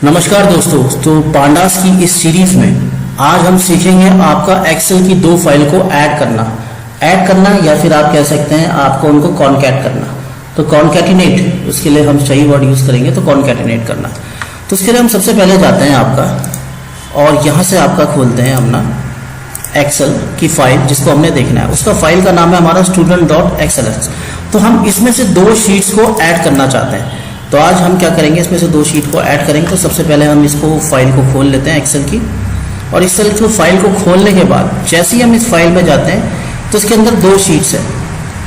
नमस्कार दोस्तों। तो पांडास की इस सीरीज में आज हम सीखेंगे आपका एक्सेल की दो फाइल को ऐड करना या फिर आप कह सकते हैं आपको उनको कॉन्कैट करना। तो कॉन्कैटिनेट, उसके लिए हम सही वर्ड यूज करेंगे, तो कॉन्कैटिनेट करना। तो उसके लिए हम सबसे पहले जाते हैं आपका और यहाँ से आपका खोलते हैं अपना एक्सेल की फाइल जिसको हमने देखना है। उसका फाइल का नाम है हमारा student.xls। तो हम इसमें से दो शीट्स को ऐड करना चाहते हैं। तो आज हम क्या करेंगे, इसमें से दो शीट को ऐड करेंगे। तो सबसे पहले हम इसको फाइल को खोल लेते हैं एक्सेल की, और इस को फाइल को खोलने के बाद जैसे ही हम इस फाइल में जाते हैं तो इसके अंदर दो शीट्स हैं,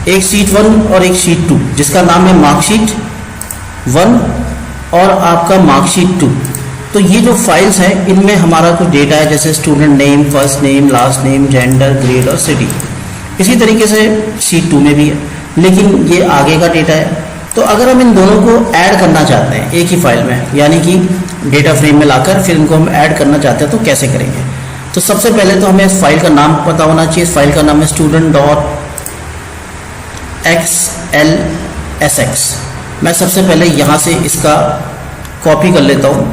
एक शीट 1 और एक शीट 2, जिसका नाम है मार्कशीट 1 और आपका मार्कशीट 2। तो ये जो फाइल्स हैं इनमें हमारा कुछ डेटा है, जैसे student name, first name, last name, gender, grade और सिटी। इसी तरीके से शीट 2 में भी है, लेकिन ये आगे का डेटा है। तो अगर हम इन दोनों को ऐड करना चाहते हैं एक ही फाइल में, यानी कि डेटा फ्रेम में लाकर फिर इनको हम ऐड करना चाहते हैं, तो कैसे करेंगे। तो सबसे पहले तो हमें इस फाइल का नाम पता होना चाहिए। इस फाइल का नाम है student.xlsx। मैं सबसे पहले यहाँ से इसका कॉपी कर लेता हूँ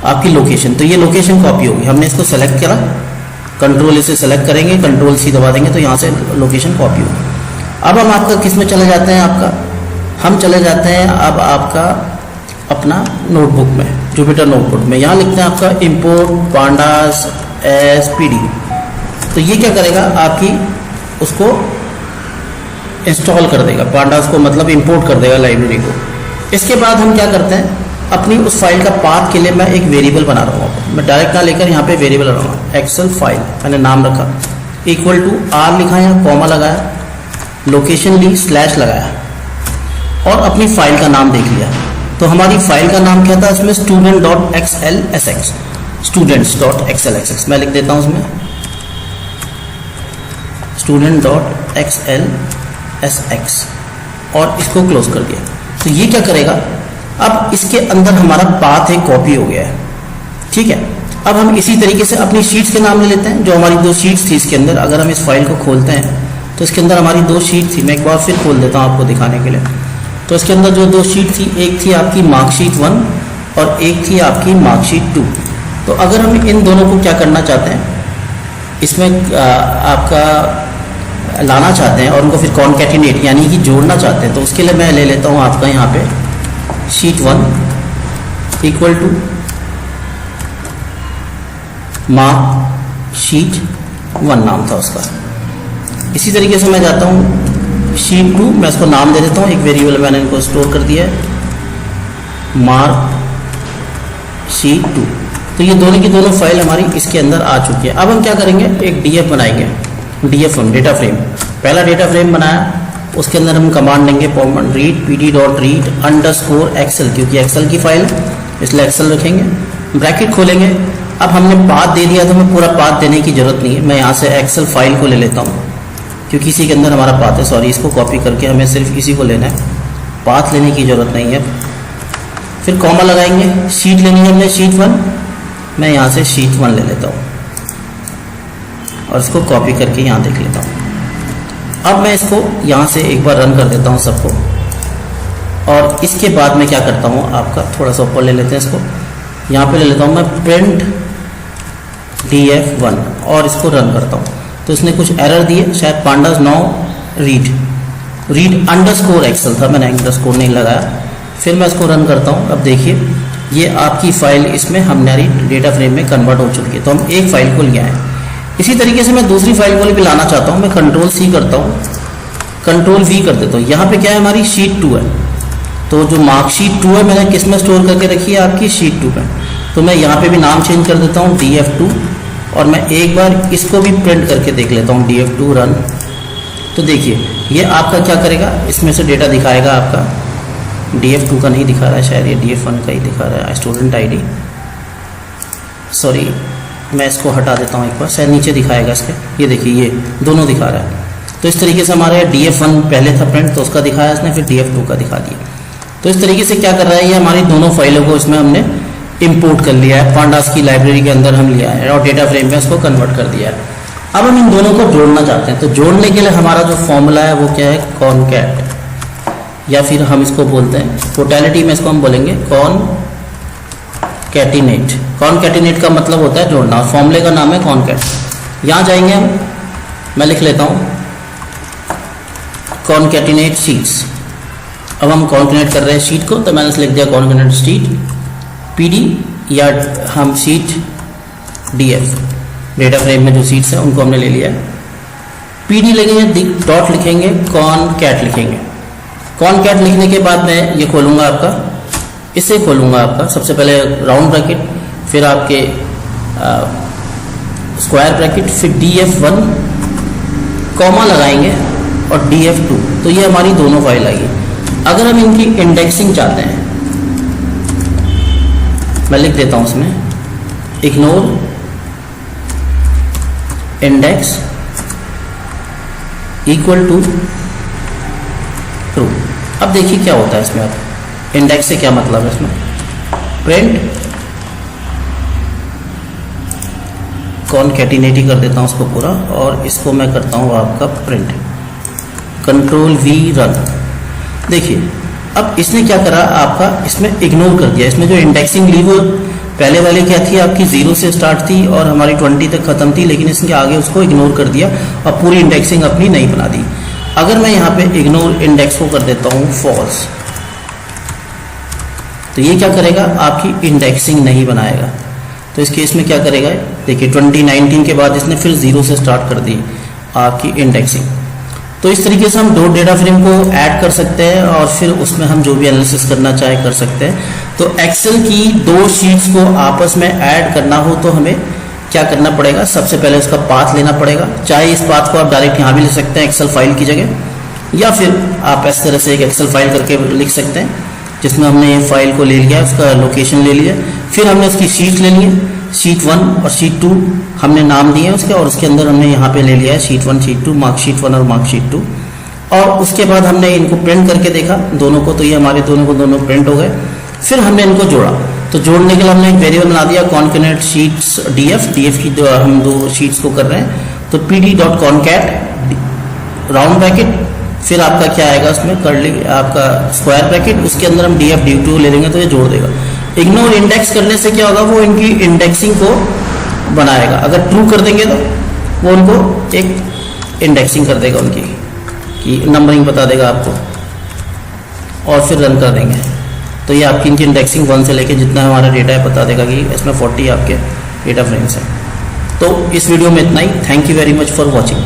आपकी लोकेशन। तो ये लोकेशन कॉपी होगी, हमने इसको सेलेक्ट करा, कंट्रोल इसे सेलेक्ट करेंगे, कंट्रोल सी दबा देंगे तो यहाँ से लोकेशन कॉपी होगी। अब हम आपका किस में चले जाते हैं, हम चले जाते हैं अब आपका अपना नोटबुक में, जुपिटर नोटबुक में। यहाँ लिखते हैं आपका इंपोर्ट पांडास एस पीडी। तो ये क्या करेगा, आपकी उसको इंस्टॉल कर देगा, पांडास को मतलब इंपोर्ट कर देगा लाइब्रेरी को। इसके बाद हम क्या करते हैं, अपनी उस फाइल का पाथ के लिए मैं एक वेरिएबल बना रहा हूँ। मैं डायरेक्ट ना लेकर यहाँ पे वेरिएबल रखूँगा, एक्सेल फाइल मैंने नाम रखा, इक्वल टू आर लिखा या कॉमा लगाया, लोकेशन ली, स्लैश लगाया और अपनी फाइल का नाम देख लिया। तो हमारी फाइल का नाम क्या था इसमें, student.xlsx, students.xlsx। मैं लिख देता हूँ उसमें student.xlsx और इसको क्लोज कर दिया। तो ये क्या करेगा, अब इसके अंदर हमारा पाथ एक कॉपी हो गया है, ठीक है। अब हम इसी तरीके से अपनी शीट्स के नाम ले लेते हैं, जो हमारी दो शीट्स थी इसके अंदर। अगर हम इस फाइल को खोलते हैं तो इसके अंदर हमारी दो शीट थी, मैं एक बार फिर खोल देता हूँ आपको दिखाने के लिए। तो इसके अंदर जो दो शीट थी, एक थी आपकी मार्कशीट 1 और एक थी आपकी मार्कशीट 2। तो अगर हम इन दोनों को क्या करना चाहते हैं, इसमें आपका लाना चाहते हैं और उनको फिर कॉन्कैटिनेट यानी कि जोड़ना चाहते हैं, तो उसके लिए मैं ले लेता हूँ आपका यहाँ पे शीट 1 इक्वल टू मार्कशीट 1 नाम था उसका। इसी तरीके से मैं जाता हूँ शीट 2, मैं इसको नाम दे देता हूँ, एक वेरिएबल मैंने इनको स्टोर कर दिया है, मार्कशीट 2। तो ये दोनों की दोनों फाइल हमारी इसके अंदर आ चुकी है। अब हम क्या करेंगे, एक डीएफ बनाएंगे, डीएफ डेटा फ्रेम। पहला डेटा फ्रेम बनाया, उसके अंदर हम कमांड देंगे रीड pd.read_excel, क्योंकि एक्सेल की फाइल है इसलिए एक्सेल रखेंगे, ब्रैकेट खोलेंगे। अब हमने पाथ दे दिया तो हमें पूरा पाथ देने की जरूरत नहीं है। मैं यहाँ से एक्सेल फाइल को ले लेता हूँ क्योंकि इसी के अंदर हमारा पाथ है, सॉरी, इसको कॉपी करके हमें सिर्फ इसी को लेना है, पाथ लेने की जरूरत नहीं है। फिर कॉमा लगाएंगे, शीट लेनी है हमने शीट 1, मैं यहाँ से शीट 1 ले लेता हूँ और इसको कॉपी करके यहाँ देख लेता हूँ। अब मैं इसको यहाँ से एक बार रन कर देता हूँ सबको, और इसके बाद मैं क्या करता हूँ, आपका थोड़ा सा ऊपर ले लेते हैं, इसको यहाँ पे ले लेता हूँ मैं प्रिंट df1 और इसको रन करता हूँ। तो इसने कुछ एरर दिए, शायद pandas now read underscore excel था, मैंने अंडरस्कोर नहीं लगाया। फिर मैं इसको रन करता हूँ। अब देखिए ये आपकी फाइल इसमें हमारी डेटा फ्रेम में कन्वर्ट हो चुकी है। तो हम एक फाइल को लिया है। इसी तरीके से मैं दूसरी फाइल को भी लाना चाहता हूँ, मैं कंट्रोल सी करता हूँ, कंट्रोल वी कर देता हूँ। यहाँ पे क्या है, हमारी शीट 2 है। तो जो मार्कशीट 2 है मैंने किस में स्टोर करके रखी है, आपकी शीट 2 में। तो मैं यहाँ पे भी नाम चेंज कर देता हूँ df2, और मैं एक बार इसको भी प्रिंट करके देख लेता हूँ df2 रन। तो देखिए ये आपका क्या करेगा, इसमें से डेटा दिखाएगा आपका, df2 का नहीं दिखा रहा है, शायद ये df1 का ही दिखा रहा है, स्टूडेंट आईडी, सॉरी, मैं इसको हटा देता हूँ एक बार, शायद नीचे दिखाएगा इसके। ये देखिए ये दोनों दिखा रहा है। तो इस तरीके से हमारे df1 पहले था प्रिंट, तो उसका दिखाया इसने, फिर df2 का दिखा दिया। तो इस तरीके से क्या कर रहा है, ये हमारी दोनों फाइलों को इसमें हमने इंपोर्ट कर लिया है, पांडास की लाइब्रेरी के अंदर हम लिया है और डेटा फ्रेम में उसको कन्वर्ट कर दिया है। अब हम इन दोनों को जोड़ना चाहते हैं। तो जोड़ने के लिए हमारा जो फॉर्मूला है वो क्या है, कॉनकैट, या फिर हम इसको बोलते हैं टोटलिटी में, इसको हम बोलेंगे कॉन कॉनकैटिनेट। कॉनकैटिनेट का मतलब होता है जोड़ना, फॉर्मूले का नाम है कॉनकैट। यहाँ जाएंगे हम, मैं लिख लेता हूँ कॉनकैटिनेट शीट्स। अब हम कॉन्कैटिनेट कर रहे हैं शीट को, तो मैंने लिख दिया कॉन्कैटिनेट शीट पीडी, या हम शीट डीएफ, डेटा फ्रेम में जो शीट्स हैं उनको हमने ले लिया। पीडी लगेंगे, डॉट लिखेंगे, कॉनकैट लिखेंगे। कॉनकैट लिखने के बाद मैं ये खोलूंगा आपका, इसे खोलूंगा आपका सबसे पहले राउंड ब्रैकेट, फिर आपके स्क्वायर ब्रैकेट, फिर df1 कॉमा लगाएंगे और df2। तो ये हमारी दोनों फाइल आएगी। अगर हम इनकी इंडेक्सिंग चाहते हैं, मैं लिख देता हूं उसमें ignore index equal to true. अब देखिए क्या होता है इसमें। अब इंडेक्स से क्या मतलब है इसमें, प्रिंट कॉनकैटिनेट ही कर देता हूं उसको पूरा, और इसको मैं करता हूं आपका प्रिंट, कंट्रोल V रन। देखिए अब इसने क्या करा, आपका इसमें इग्नोर कर दिया। इसमें जो इंडेक्सिंग ली वो पहले वाली क्या थी, आपकी 0 से स्टार्ट थी और हमारी 20 तक खत्म थी, लेकिन इसके आगे उसको इग्नोर कर दिया और पूरी इंडेक्सिंग अपनी नहीं बना दी। अगर मैं यहाँ पे इग्नोर इंडेक्स को कर देता हूँ फॉल्स, तो ये क्या करेगा, आपकी इंडेक्सिंग नहीं बनाएगा। तो इस केस में क्या करेगा, देखिए 2019 के बाद इसने फिर 0 से स्टार्ट कर दी आपकी इंडेक्सिंग। तो इस तरीके से हम दो डेटा फ्रेम को ऐड कर सकते हैं और फिर उसमें हम जो भी एनालिसिस करना चाहे कर सकते हैं। तो एक्सेल की दो शीट्स को आपस में ऐड करना हो तो हमें क्या करना पड़ेगा, सबसे पहले उसका पाथ लेना पड़ेगा। चाहे इस पाथ को आप डायरेक्ट यहाँ भी लिख सकते हैं एक्सेल फाइल की जगह, या फिर आप इस तरह से एक एक्सेल फाइल करके लिख सकते हैं जिसमें हमने ये फाइल को ले लिया, उसका लोकेशन ले लिया, फिर हमने उसकी शीट ले ली, शीट 1 और शीट 2 हमने नाम दिए उसके, और उसके अंदर हमने यहाँ पे ले लिया है शीट 1 शीट 2, मार्कशीट 1 और मार्कशीट 2। और उसके बाद हमने इनको प्रिंट करके देखा दोनों को, तो ये हमारे दोनों प्रिंट हो गए। फिर हमने इनको जोड़ा, तो जोड़ने के लिए हमने एक वेरिएबल बना दिया कॉनकैटिनेट शीट्स डीएफ की हम दो शीट्स को कर रहे हैं। तो pd.concat राउंड ब्रैकेट, फिर आपका क्या आएगा उसमें कर्ली आपका स्क्वायर ब्रैकेट, उसके अंदर हम df2 ले लेंगे तो ये जोड़ देगा। इग्नोर इंडेक्स करने से क्या होगा, वो इनकी इंडेक्सिंग को बनाएगा। अगर ट्रू कर देंगे तो वो उनको एक इंडेक्सिंग कर देगा, उनकी कि नंबरिंग बता देगा आपको, और फिर रन कर देंगे तो ये आपकी इनकी इंडेक्सिंग 1 से लेके जितना हमारा डेटा है बता देगा कि इसमें 40 आपके डेटा फ्रेम्स हैं। तो इस वीडियो में इतना ही। Thank you very much for watching.